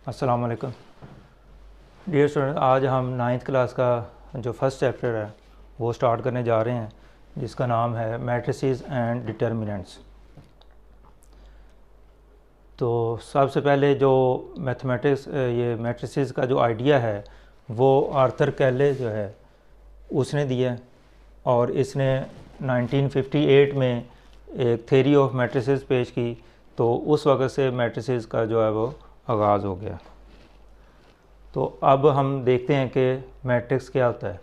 अस्सलाम वालेकुम dear student. आज हम नाइन्थ क्लास का जो फर्स्ट चैप्टर है वो स्टार्ट करने जा रहे हैं, जिसका नाम है मैट्रिसेस एंड डिटर्मिनेंट्स। तो सबसे पहले जो मैथमेटिक्स ये मैट्रिसेस का जो आइडिया है वो आर्थर कैले जो है उसने दिया है, और इसने 1958 में एक थ्योरी ऑफ मैट्रिसेस पेश की। तो उस वक्त से मैट्रिसेस का जो है वो आगाज़ हो गया। तो अब हम देखते हैं कि मैट्रिक्स क्या होता है।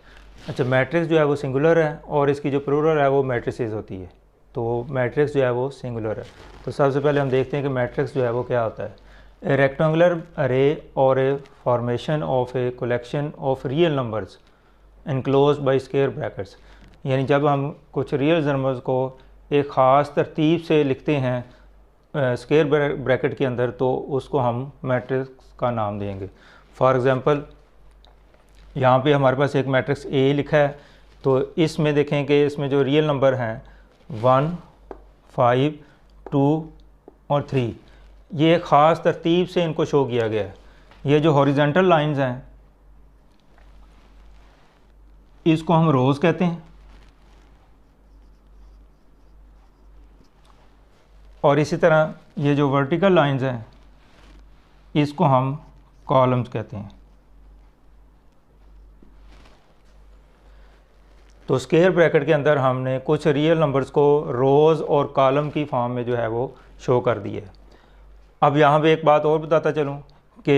अच्छा, मैट्रिक्स जो है वो सिंगुलर है और इसकी जो प्लूरल है वो मैट्रिसेस होती है। तो मैट्रिक्स जो है वो सिंगुलर है। तो सबसे पहले हम देखते हैं कि मैट्रिक्स जो है वो क्या होता है। ए रेक्टेंगुलर अरे और a formation of a collection of real numbers enclose by square brackets. यानी जब हम कुछ रियल नंबर्स को एक ख़ास तरतीब से लिखते हैं स्क्वायर ब्रैकेट के अंदर, तो उसको हम मैट्रिक्स का नाम देंगे। फॉर एग्ज़ाम्पल यहाँ पे हमारे पास एक मैट्रिक्स ए लिखा है। तो इसमें देखें कि इसमें जो रियल नंबर हैं 1, 5, 2 और 3, ये एक ख़ास तरतीब से इनको शो किया गया है। ये जो हॉरिजेंटल लाइंस हैं इसको हम रोज़ कहते हैं, और इसी तरह ये जो वर्टिकल लाइंस हैं इसको हम कॉलम्स कहते हैं। तो स्क्वायर ब्रैकेट के अंदर हमने कुछ रियल नंबर्स को रोज़ और कॉलम की फॉर्म में जो है वो शो कर दिए। अब यहाँ पे एक बात और बताता चलूँ कि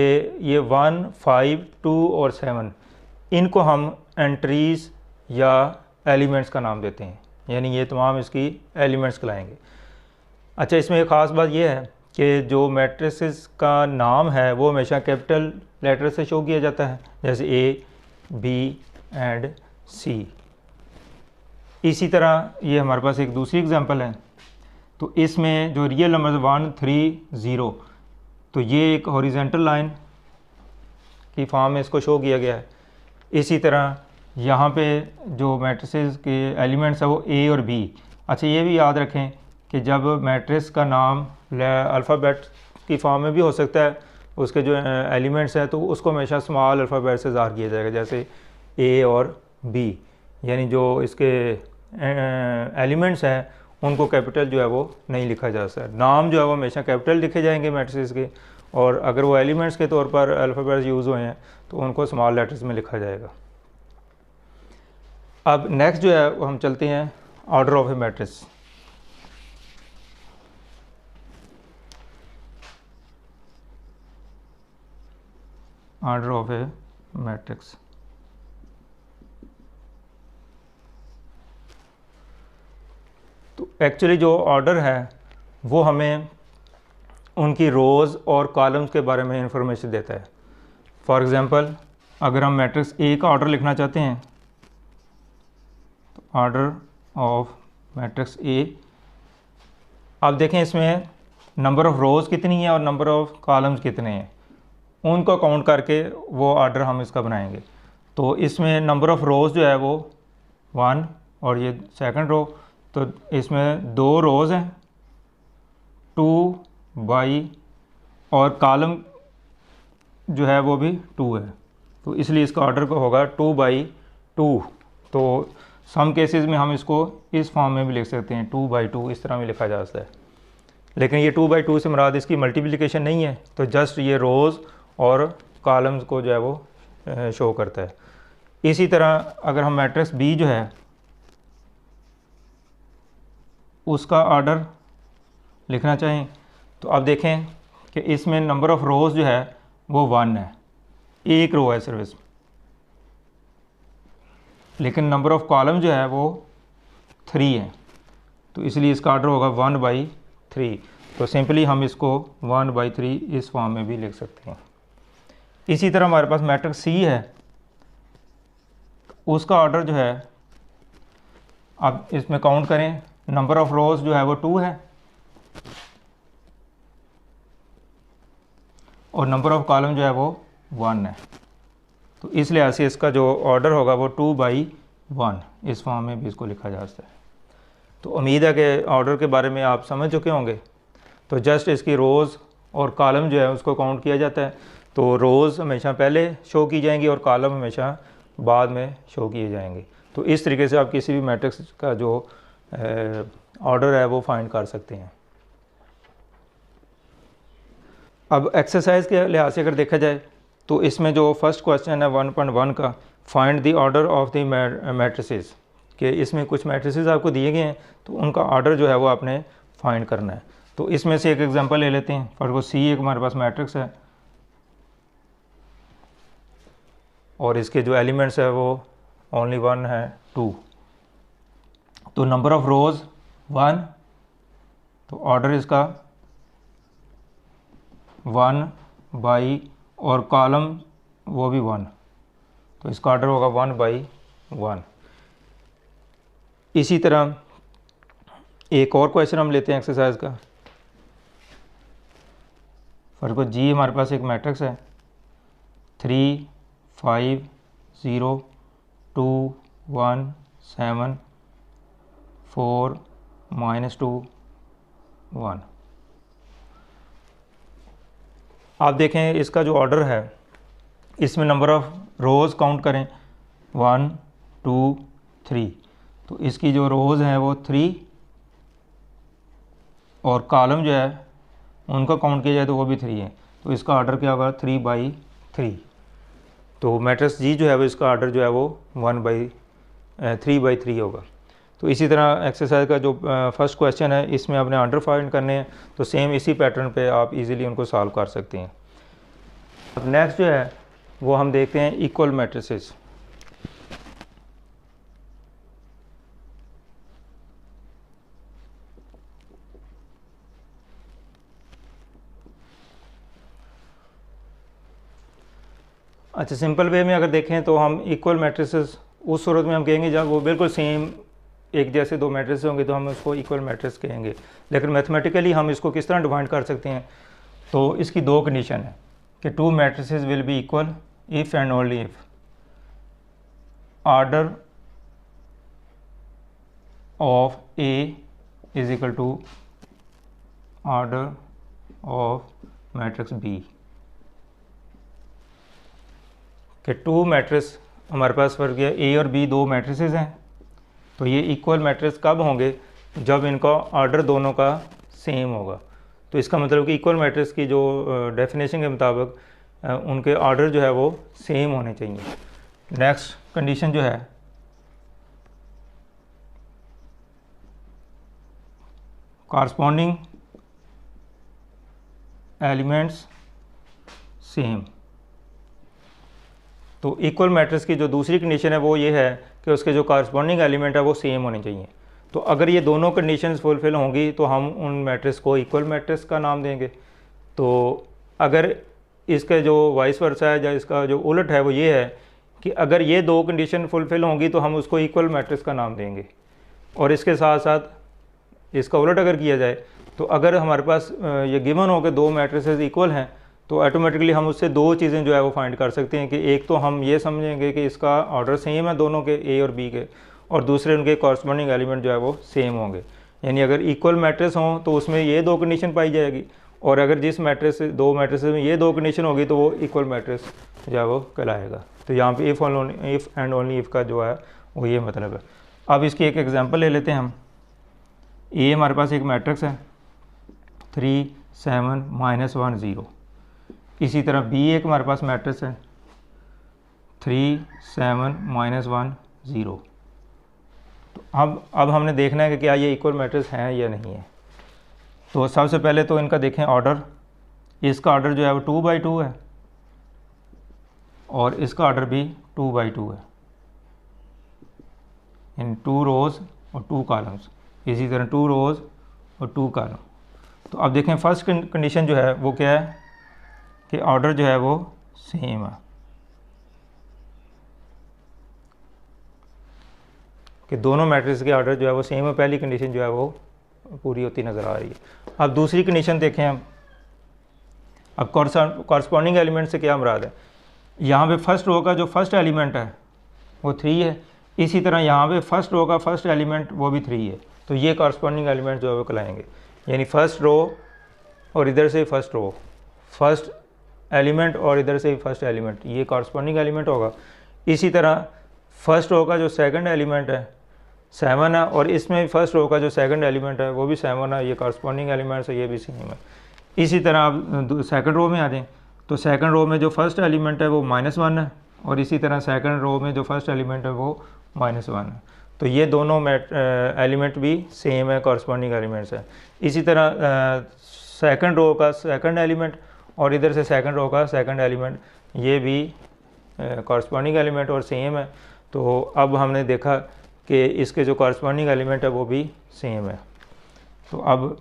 ये 1, 5, 2 और 7 इनको हम एंट्रीज़ या एलिमेंट्स का नाम देते हैं, यानी ये तमाम इसकी एलिमेंट्स कहलाएंगे। अच्छा, इसमें एक ख़ास बात यह है कि जो मैट्रिसेस का नाम है वो हमेशा कैपिटल लेटर से शो किया जाता है, जैसे ए, बी एंड सी। इसी तरह ये हमारे पास एक दूसरी एग्जांपल है। तो इसमें जो रियल नंबर 1, 3, 0, तो ये एक हॉरिजेंटल लाइन की फॉर्म में इसको शो किया गया है। इसी तरह यहाँ पे जो मैट्रिसेस के एलिमेंट्स है वो ए और बी। अच्छा, ये भी याद रखें कि जब मैट्रिक्स का नाम अल्फ़ाबेट की फॉर्म में भी हो सकता है, उसके जो एलिमेंट्स हैं तो उसको हमेशा स्मॉल अल्फ़ाबेट से ज़ाहिर किया जाएगा, जैसे ए और बी। यानी जो इसके एलिमेंट्स हैं उनको कैपिटल जो है वो नहीं लिखा जा सकता। नाम जो है वो हमेशा कैपिटल लिखे जाएंगे मैट्रिसेस के, और अगर वो एलिमेंट्स के तौर पर अल्फ़ाबेट्स यूज़ हुए हैं तो उनको स्मॉल लेटर्स में लिखा जाएगा। अब नेक्स्ट जो है वो हम चलते हैं order of A matrix. Order of A matrix. तो एक्चुअली जो ऑर्डर है वो हमें उनकी रोज़ और कॉलम्स के बारे में इंफॉर्मेशन देता है। फॉर एग्ज़ाम्पल अगर हम मैट्रिक्स ए का ऑर्डर लिखना चाहते हैं तो ऑर्डर ऑफ मैट्रिक्स ए, आप देखें इसमें नंबर ऑफ़ रोज़ कितनी है और नंबर ऑफ़ कॉलम्स कितने हैं, उनको काउंट करके वो ऑर्डर हम इसका बनाएंगे। तो इसमें नंबर ऑफ़ रोज़ जो है वो 1 और ये सेकंड रो, तो इसमें 2 रोज़ हैं 2 बाई, और कॉलम जो है वो भी 2 है, तो इसलिए इसका ऑर्डर को होगा 2 बाई 2। तो सम केसेस में हम इसको इस फॉर्म में भी लिख सकते हैं, 2 बाई 2 इस तरह भी लिखा जा सकता है। लेकिन ये 2 बाई 2 से मुराद इसकी मल्टीप्लिकेशन नहीं है, तो जस्ट ये रोज़ और कॉलम्स को जो है वो शो करता है। इसी तरह अगर हम मैट्रिक्स बी जो है उसका ऑर्डर लिखना चाहें तो अब देखें कि इसमें नंबर ऑफ़ रोज़ जो है वो 1 है, एक रो है सिर्फ इसमें, लेकिन नंबर ऑफ़ कॉलम जो है वो 3 है, तो इसलिए इसका ऑर्डर होगा 1 बाई 3। तो सिंपली हम इसको 1 बाई 3 इस फॉर्म में भी लिख सकते हैं। इसी तरह हमारे पास मैट्रिक्स सी है, उसका ऑर्डर जो है, अब इसमें काउंट करें, नंबर ऑफ़ रोज़ जो है वो 2 है और नंबर ऑफ़ कॉलम जो है वो 1 है, तो इस लिहाज से इसका जो ऑर्डर होगा वो 2 बाई 1 इस फॉर्म में भी इसको लिखा जा सकता है। तो उम्मीद है कि ऑर्डर के बारे में आप समझ चुके होंगे। तो जस्ट इसकी रोज़ और कॉलम जो है उसको काउंट किया जाता है। तो रोज़ हमेशा पहले शो की जाएंगी और कॉलम हमेशा बाद में शो किए जाएंगे। तो इस तरीके से आप किसी भी मैट्रिक्स का जो ऑर्डर है वो फाइंड कर सकते हैं। अब एक्सरसाइज के लिहाज से अगर देखा जाए तो इसमें जो फर्स्ट क्वेश्चन है 1.1 का, find the order of the matrices, कि इसमें कुछ मैट्रिसेस आपको दिए गए हैं तो उनका ऑर्डर जो है वो आपने फाइंड करना है। तो इसमें से एक एग्जांपल ले लेते हैं। फॉर को सी एक हमारे पास मैट्रिक्स है और इसके जो एलिमेंट्स है वो ओनली 1 है 2। तो नंबर ऑफ रोज़ 1, तो ऑर्डर इसका 1 बाई, और कॉलम वो भी 1, तो इसका ऑर्डर होगा 1/1। इसी तरह एक और क्वेश्चन हम लेते हैं एक्सरसाइज का। फॉर को जी हमारे पास एक मैट्रिक्स है 3 5 0 2 1 7 4 -2 1। आप देखें इसका जो ऑर्डर है इसमें नंबर ऑफ़ रोज़ काउंट करें 1 2 3, तो इसकी जो रोज़ हैं वो 3 और कॉलम जो है उनका काउंट किया जाए तो वो भी 3 है, तो इसका ऑर्डर क्या होगा 3/3। तो मैट्रिक्स जी जो है वो इसका ऑर्डर जो है वो 3/3 होगा। तो इसी तरह एक्सरसाइज का जो फर्स्ट क्वेश्चन है इसमें आपने ऑर्डर फाइंड करने हैं, तो सेम इसी पैटर्न पे आप इजीली उनको सॉल्व कर सकते हैं। अब नेक्स्ट जो है वो हम देखते हैं इक्वल मैट्रिसेस। अच्छा, सिंपल वे में अगर देखें तो हम इक्वल मैट्रिसेस उस सूरत में हम कहेंगे जब वो बिल्कुल सेम एक जैसे दो मैट्रिक्स होंगे तो हम उसको इक्वल मैट्रिक्स कहेंगे। लेकिन मैथमेटिकली हम इसको किस तरह डिफाइन कर सकते हैं, तो इसकी दो कंडीशन है कि 2 matrices will be equal if and only if order of A is equal to order of matrix B. कि 2 मैट्रिक्स हमारे पास वर्ग है ए और बी, 2 मैट्रिसेस हैं, तो ये इक्वल मैट्रिक्स कब होंगे, जब इनका ऑर्डर दोनों का सेम होगा। तो इसका मतलब कि इक्वल मैट्रिक्स की जो डेफिनेशन के मुताबिक उनके ऑर्डर जो है वो सेम होने चाहिए। नेक्स्ट कंडीशन जो है कॉरस्पॉन्डिंग एलिमेंट्स सेम। तो इक्वल मैट्रिक्स की जो दूसरी कंडीशन है वो ये है कि उसके जो कॉरस्पॉन्डिंग एलिमेंट है वो सेम होने चाहिए। तो अगर ये दोनों कंडीशंस फुलफिल होंगी तो हम उन मैट्रिक्स को इक्वल मैट्रिक्स का नाम देंगे। तो अगर इसका जो वाइस वर्सा है या इसका जो उलट है वो ये है कि अगर ये 2 कंडीशन फुलफिल होंगी तो हम उसको इक्वल मैट्रिक्स का नाम देंगे। और इसके साथ साथ इसका उलट अगर किया जाए तो अगर हमारे पास ये गिवन हो कि 2 मैट्रिसेस इक्वल हैं तो ऑटोमेटिकली हम उससे 2 चीज़ें जो है वो फाइंड कर सकते हैं कि एक तो हम ये समझेंगे कि इसका ऑर्डर सेम है दोनों के ए और बी के, और दूसरे उनके कॉरस्पॉन्डिंग एलिमेंट जो है वो सेम होंगे। यानी अगर इक्वल मैट्रिक्स हों तो उसमें ये 2 कंडीशन पाई जाएगी, और अगर जिस मैट्रिक्स 2 मैट्रिक्स में ये 2 कंडीशन होगी तो वो इक्वल मैट्रिक्स जो है वो कहलाएगा। तो यहाँ पे इफ़ एंड ओनली इफ़ का जो है वो ये मतलब है। अब इसकी एक एग्जांपल ले लेते हैं हम। ए हमारे पास एक मैट्रिक्स है 3 7 -1 0। इसी तरह बी एक हमारे पास मैट्रिक्स है 3 7 -1 0। तो अब हमने देखना है कि क्या ये इक्वल मैट्रिक्स हैं या नहीं है। तो सबसे पहले तो इनका देखें ऑर्डर। इसका ऑर्डर जो है वो 2/2 है और इसका ऑर्डर भी 2/2 है, इन 2 रोज़ और 2 कॉलम्स। इसी तरह 2 रोज़ और 2 कॉलम। तो अब देखें फर्स्ट कंडीशन जो है वो क्या है कि ऑर्डर जो है वो सेम है, कि दोनों मैट्रिक्स के ऑर्डर जो है वो सेम है। पहली कंडीशन जो है वो पूरी होती नज़र आ रही है। अब दूसरी कंडीशन देखें हम। अब कॉरस्पॉन्डिंग एलिमेंट से क्या मुराद है, यहाँ पे फर्स्ट रो का जो फर्स्ट एलिमेंट है वो 3 है, इसी तरह यहाँ पे फर्स्ट रो का फर्स्ट एलिमेंट वो भी 3 है। तो ये कॉरस्पॉन्डिंग एलिमेंट जो है वो कहलाएंगे। यानी फर्स्ट रो और इधर से फर्स्ट रो, फर्स्ट एलिमेंट और इधर से फर्स्ट एलिमेंट, ये कॉरस्पॉन्डिंग एलिमेंट होगा। इसी तरह फर्स्ट रो का जो सेकंड एलिमेंट है 7 है, और इसमें भी फर्स्ट रो का जो सेकंड एलिमेंट है वो भी 7 है, ये कॉरस्पॉन्डिंग एलिमेंट्स है, ये भी सेम है। इसी तरह आप सेकंड रो में आ जाएं तो सेकंड रो में जो फर्स्ट एलिमेंट है वो -1 है, और इसी तरह सेकंड रो में जो फर्स्ट एलिमेंट है वो -1 है। तो ये दोनों एलिमेंट भी सेम है, कॉरस्पॉन्डिंग एलिमेंट्स है। इसी तरह सेकंड रो का सेकंड एलिमेंट और इधर से सेकंड रो का सेकंड एलिमेंट, ये भी कॉरस्पॉन्डिंग एलिमेंट और सेम है। तो अब हमने देखा कि इसके जो कॉरस्पॉन्डिंग एलिमेंट है वो भी सेम है। तो अब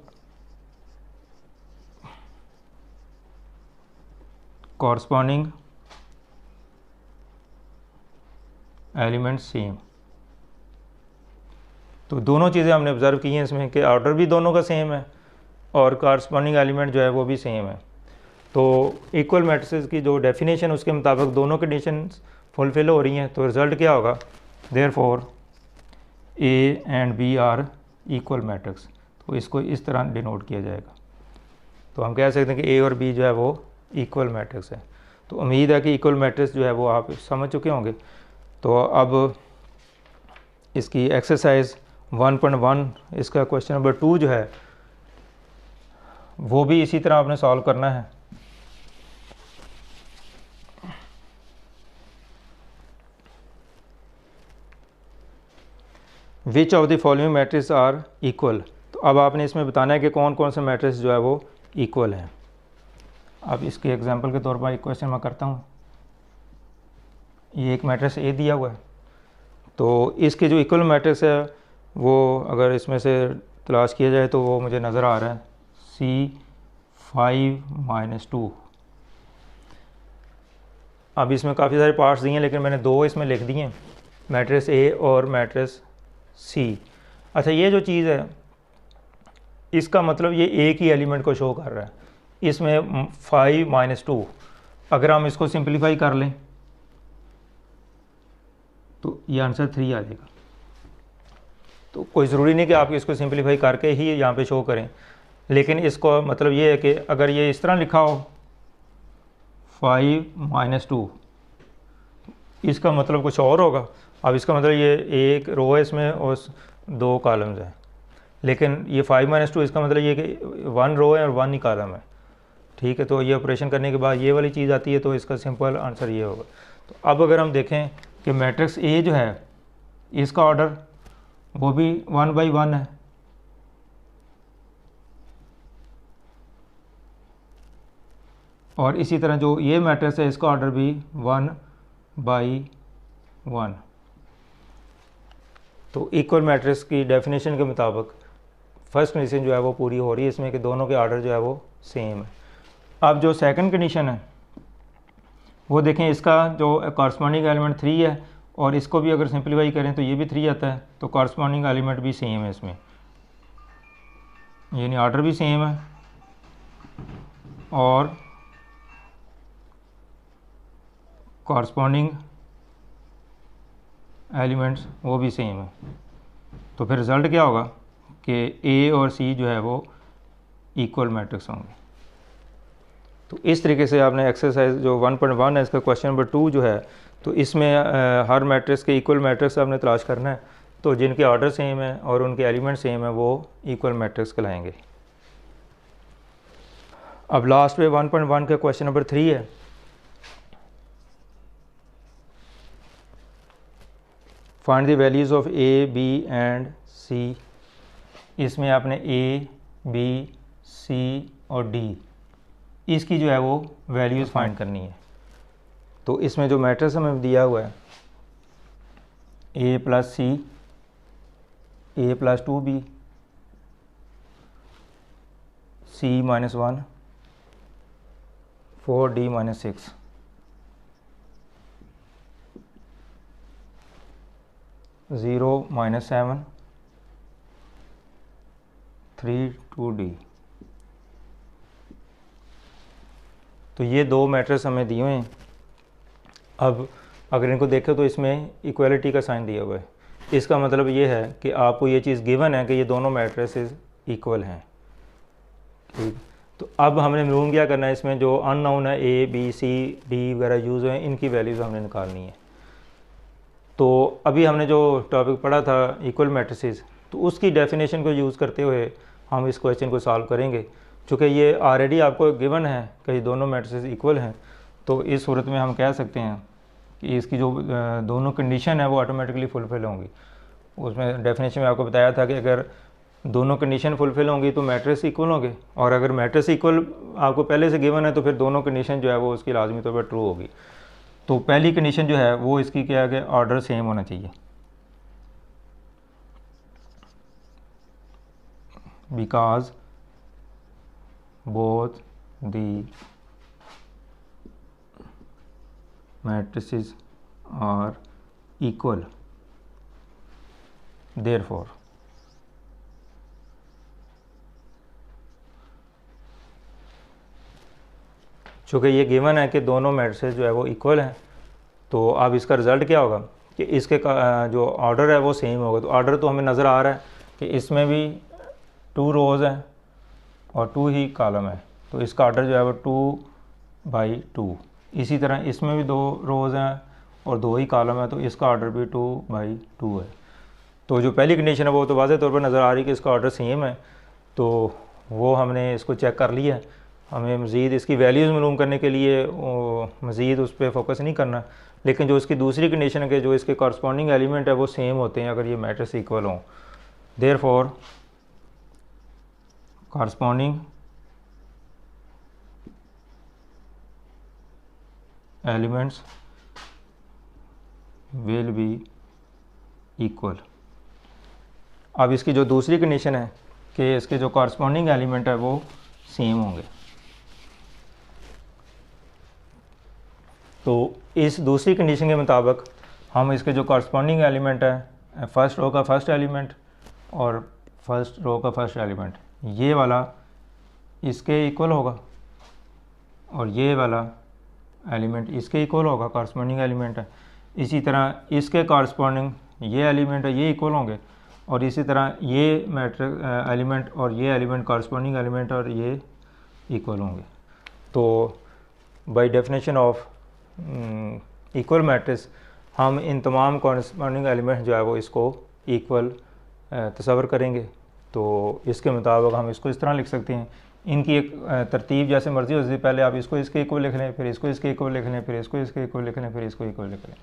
कॉरस्पॉन्डिंग एलिमेंट सेम, तो दोनों चीज़ें हमने ऑब्ज़र्व की हैं इसमें कि ऑर्डर भी दोनों का सेम है और कॉरस्पॉन्डिंग एलिमेंट जो है वो भी सेम है। तो इक्वल मैट्रिसेस की जो डेफिनेशन उसके मुताबिक दोनों कंडीशंस फुलफिल हो रही हैं, तो रिज़ल्ट क्या होगा, therefore A and B are equal matrix. तो इसको इस तरह डिनोट किया जाएगा। तो हम कह सकते हैं कि ए और बी जो है वो इक्वल मैट्रिक्स है। तो उम्मीद है कि इक्वल मैट्रिक्स जो है वो आप समझ चुके होंगे। तो अब इसकी एक्सरसाइज 1.1 इसका क्वेश्चन नंबर 2 जो है वो भी इसी तरह आपने सॉल्व करना है। Which of the following matrix are equal. तो अब आपने इसमें बताना है कि कौन कौन से मैट्रिक्स जो है वो इक्वल हैं। अब इसके एग्जांपल के तौर पर एक क्वेश्चन मैं करता हूँ। ये एक मैट्रिक्स ए दिया हुआ है, तो इसके जो इक्वल मैट्रिक्स है वो अगर इसमें से तलाश किया जाए तो वो मुझे नज़र आ रहा है C5 - 2। अब इसमें काफ़ी सारे पार्ट्स दिए हैं लेकिन मैंने 2 इसमें लिख दिए हैं, मैट्रिक्स ए और मैट्रिक्स सी। अच्छा, ये जो चीज़ है इसका मतलब ये एक ही एलिमेंट को शो कर रहा है। इसमें 5 - 2 अगर हम इसको सिंप्लीफाई कर लें तो ये आंसर 3 आ जाएगा। तो कोई ज़रूरी नहीं कि आप इसको सिंप्लीफाई करके ही यहाँ पे शो करें, लेकिन इसको मतलब ये है कि अगर ये इस तरह लिखा हो 5 - 2, इसका मतलब कुछ और होगा। अब इसका मतलब ये एक रो है इसमें और 2 कॉलम्स हैं, लेकिन ये 5 - 2 इसका मतलब ये कि 1 रो है और 1 ही कॉलम है। ठीक है, तो ये ऑपरेशन करने के बाद ये वाली चीज़ आती है, तो इसका सिंपल आंसर ये होगा। तो अब अगर हम देखें कि मैट्रिक्स ए जो है इसका ऑर्डर वो भी 1 by 1 है, और इसी तरह जो ये मैट्रिक्स है इसका ऑर्डर भी 1 by 1। तो इक्वल मैट्रिक्स की डेफिनेशन के मुताबिक फर्स्ट कंडीशन जो है वो पूरी हो रही है इसमें कि दोनों के ऑर्डर जो है वो सेम है। अब जो सेकंड कंडीशन है वो देखें, इसका जो कॉरस्पॉन्डिंग एलिमेंट 3 है और इसको भी अगर सिंप्लीफाई करें तो ये भी 3 आता है, तो कॉरस्पॉन्डिंग एलिमेंट भी सेम है इसमें, यानी ऑर्डर भी सेम है और कॉरस्पॉन्डिंग एलिमेंट्स वो भी सेम है। तो फिर रिज़ल्ट क्या होगा कि ए और सी जो है वो इक्वल मैट्रिक्स होंगे। तो इस तरीके से आपने एक्सरसाइज जो 1.1 है इसका क्वेश्चन नंबर 2 जो है, तो इसमें हर मैट्रिक्स के इक्वल मैट्रिक्स आपने तलाश करना है, तो जिनके ऑर्डर सेम है और उनके एलिमेंट सेम है वो इक्वल मैट्रिक्स कहलाएंगे। अब लास्ट में 1.1 का क्वेश्चन नंबर 3 है। Find the values of A, B and C. इसमें आपने ए, बी, सी और डी इसकी जो है वो वैल्यूज़ फाइंड करनी है। तो इसमें जो मैट्रिक्स हमें दिया हुआ है a + c, a + 2b, c - 1, 4d - 6, (0 - 7, 3 2d। तो ये 2 मैट्रिक्स हमें दिए हुए हैं। अब अगर इनको देखें तो इसमें इक्वलिटी का साइन दिया हुआ है, इसका मतलब ये है कि आपको ये चीज़ गिवन है कि ये दोनों मैट्रिसेस इक्वल हैं। ठीक, तो अब हमने मालूम क्या करना है, इसमें जो अननोन है ए बी सी डी वगैरह यूज़ हुए इनकी वैल्यूज़ हमने निकालनी है। तो अभी हमने जो टॉपिक पढ़ा था इक्वल मैट्रिसेस, तो उसकी डेफिनेशन को यूज़ करते हुए हम इस क्वेश्चन को सॉल्व करेंगे। चूँकि ये ऑलरेडी आपको गिवन है कि दोनों मैट्रिसेस इक्वल हैं, तो इस सूरत में हम कह सकते हैं कि इसकी जो दोनों कंडीशन है वो ऑटोमेटिकली फुलफ़िल होंगी। उसमें डेफिनेशन में आपको बताया था कि अगर दोनों कंडीशन फुलफ़िल होंगी तो मैट्रिक्स इक्वल होंगे, और अगर मैट्रिक्स इक्वल आपको पहले से गिवन है तो फिर दोनों कंडीशन जो है वो उसकी लाजमी तौर पर ट्रू होगी। तो पहली कंडीशन जो है वो इसकी क्या है कि ऑर्डर सेम होना चाहिए, because both the matrices are equal, therefore चूँकि ये गिवन है कि दोनों मैट्रिसेस जो है वो इक्वल हैं, तो अब इसका रिज़ल्ट क्या होगा कि इसके जो ऑर्डर है वो सेम होगा। तो ऑर्डर तो हमें नज़र आ रहा है कि इसमें भी 2 रोज़ हैं और 2 ही कॉलम है, तो इसका ऑर्डर जो है वो 2/2। इसी तरह इसमें भी 2 रोज़ हैं और 2 ही कॉलम है, तो इसका ऑर्डर भी 2/2 है। तो जो पहली कंडीशन है वो तो वाज़ेह तौर पर नज़र आ रही है कि इसका ऑर्डर सेम है, तो वो हमने इसको चेक कर लिया है। हमें मज़ीद इसकी वैल्यूज़ मालूम करने के लिए मज़ीद उस पर फोकस नहीं करना, लेकिन जो इसकी दूसरी कंडीशन है कि जो इसके कॉरस्पॉन्डिंग एलिमेंट है वो सेम होते हैं अगर ये मैट्रिक्स इक्वल हों। Therefore corresponding elements will be equal. अब इसकी जो दूसरी कंडीशन है कि इसके जो कॉरस्पॉन्डिंग एलिमेंट है वो सेम होंगे। तो इस दूसरी कंडीशन के मुताबिक हम इसके जो कॉरस्पॉन्डिंग एलिमेंट है, फर्स्ट रो का फर्स्ट एलिमेंट और फर्स्ट रो का फर्स्ट एलिमेंट, ये वाला इसके इक्वल होगा और ये वाला एलिमेंट इसके इक्वल होगा, कॉरस्पॉन्डिंग एलिमेंट है। इसी तरह इसके कॉरस्पॉन्डिंग ये एलिमेंट है ये इक्वल होंगे, और इसी तरह ये मैट्रिक्स एलिमेंट और ये एलिमेंट कॉरस्पॉन्डिंग एलिमेंट और ये इक्वल होंगे। तो by definition of equal matrix हम इन तमाम कॉरस्पॉन्डिंग एलिमेंट जो है वो इसको इक्वल तस्वर करेंगे। तो इसके मुताबिक हम इसको इस तरह लिख सकते हैं, इनकी एक तरतीब जैसे मर्ज़ी हो सकती है, पहले आप इसको इसके इक्वल लिख लें, फिर इसको इसके इक्वल लिख लें, फिर इसको इसके इक्वल लिख लें, फिर इसको इक्वल लिख लें।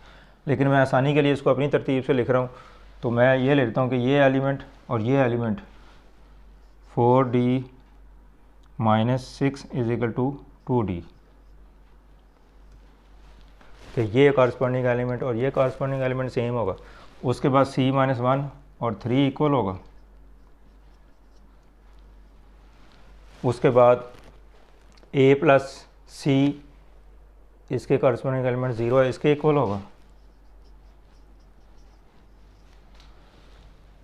लेकिन मैं आसानी के लिए इसको अपनी तरतीब से लिख रहा हूँ, तो मैं ये लेता हूँ कि ये एलिमेंट और ये एलिमेंट 4D - 6 = 2D, कि ये कॉरस्पॉन्डिंग एलिमेंट और ये कॉरस्पॉन्डिंग एलिमेंट सेम होगा। उसके बाद C - 1 और 3 इक्वल होगा। उसके बाद A + C इसके कॉरस्पॉन्डिंग एलिमेंट 0 है, इसके इक्वल होगा।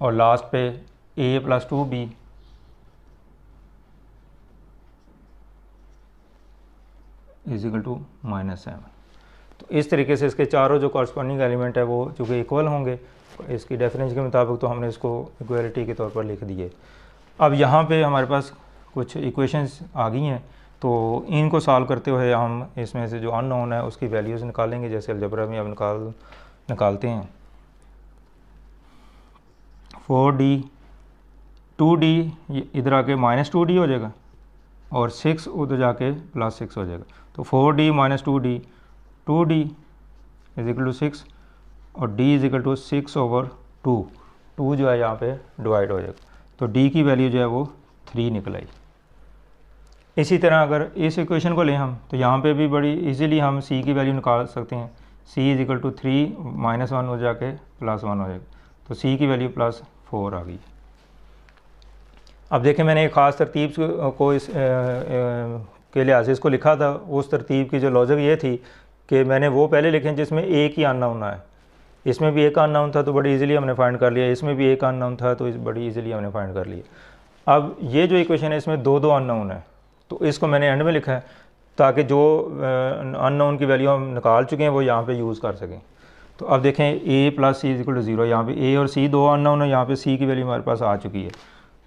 और लास्ट पे A + 2B = -7। तो इस तरीके से इसके चारों जो कॉरस्पॉन्डिंग एलिमेंट है वो चूँकि इक्वल होंगे, इसकी डेफिनेशन के मुताबिक, तो हमने इसको इक्वलिटी के तौर पर लिख दिए। अब यहाँ पे हमारे पास कुछ इक्वेशंस आ गई हैं, तो इनको सॉल्व करते हुए हम इसमें से जो अननोन है उसकी वैल्यूज़ निकालेंगे, जैसे अलजबरा में अब निकालते हैं। 4D 2D इधर आके -2D हो जाएगा और 6 उधर जाके +6 हो जाएगा। तो 4D - 2D 2D = 6 और D = 6/2। 2 जो है यहाँ पे डिवाइड हो जाएगा, तो D की वैल्यू जो है वो 3 निकल आई। इसी तरह अगर इस इक्वेशन को लें हम, तो यहाँ पे भी बड़ी इजीली हम C की वैल्यू निकाल सकते हैं। C = 3 - 1 हो जाके +1 हो जाएगा, तो C की वैल्यू +4 आ गई। अब देखें, मैंने एक ख़ास तरतीब को इस के लिहाज से इसको लिखा था। उस तरतीब की जो लॉजिक ये थी कि मैंने वो पहले लिखे जिसमें एक ही अननोन है। इसमें भी एक अननोन था तो बड़ी इजीली हमने फाइंड कर लिया, इसमें भी एक अननोन था तो बड़ी इजीली हमने फाइंड कर लिया। अब ये जो इक्वेशन है इसमें 2 अननोन है, तो इसको मैंने एंड में लिखा है ताकि जो अननोन की वैल्यू हम निकाल चुके हैं वो यहाँ पे यूज़ कर सकें। तो अब देखें A + C = 0, यहाँ पे A और C 2 अननोन है, यहाँ पे C की वैल्यू हमारे पास आ चुकी है।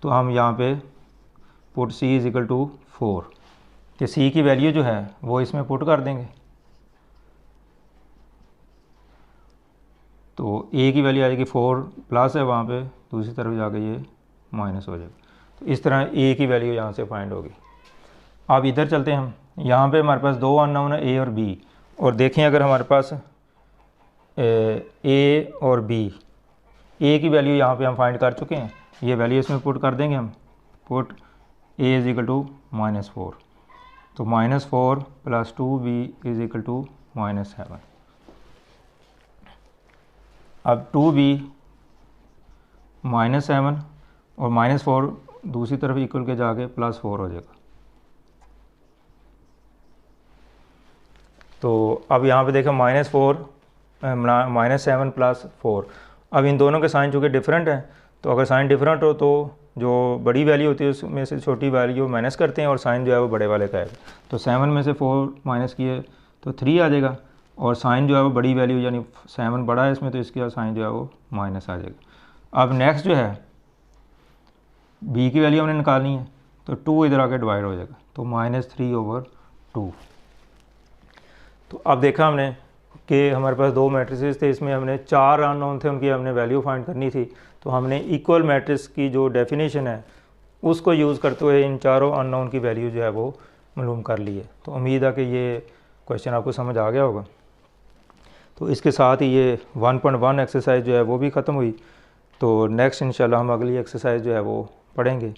तो हम यहाँ पे put C is equal to 4, कि सी की वैल्यू जो है वो इसमें पुट कर देंगे। तो ए की वैल्यू आएगी 4 प्लस है वहाँ पे, दूसरी तरफ जाके ये माइनस हो जाएगा। तो इस तरह ए की वैल्यू यहाँ से फाइंड होगी। अब इधर चलते हैं हम, यहाँ पे हमारे पास दो अननोन है ए और बी, और देखें अगर हमारे पास ए और बी, ए की वैल्यू यहाँ पे हम फाइंड कर चुके हैं, ये वैल्यू इसमें पुट कर देंगे हम, put A is equal to -4, तो -4 + 2b इज़ इक्वल टू -7। अब 2b -7 और -4 दूसरी तरफ इक्वल के जाके +4 हो जाएगा। तो अब यहाँ पे देखें -7 + 4, अब इन दोनों के साइन चूँकि डिफरेंट हैं, तो अगर साइन डिफरेंट हो तो जो बड़ी वैल्यू होती है उसमें से छोटी वैल्यू माइनस करते हैं और साइन जो है वो बड़े वाले का आएगा। तो 7 में से 4 माइनस किए तो 3 आ जाएगा, और साइन जो है वो बड़ी वैल्यू यानी 7 बड़ा है इसमें, तो इसका साइन जो है वो माइनस आ जाएगा। अब नेक्स्ट जो है बी की वैल्यू हमने निकालनी है, तो 2 इधर आके डिवाइड हो जाएगा, तो -3/2। तो अब देखा हमने कि हमारे पास दो मैट्रिसेस थे, इसमें हमने 4 अननोन थे, उनकी हमने वैल्यू फाइंड करनी थी। तो हमने इक्वल मैट्रिक्स की जो डेफिनेशन है उसको यूज़ करते हुए इन चारों अननोन की वैल्यू जो है वो मालूम कर ली है। तो उम्मीद है कि ये क्वेश्चन आपको समझ आ गया होगा। तो इसके साथ ही ये 1.1 एक्सरसाइज जो है वो भी ख़त्म हुई। तो नेक्स्ट इंशाल्लाह हम अगली एक्सरसाइज जो है वो पढ़ेंगे।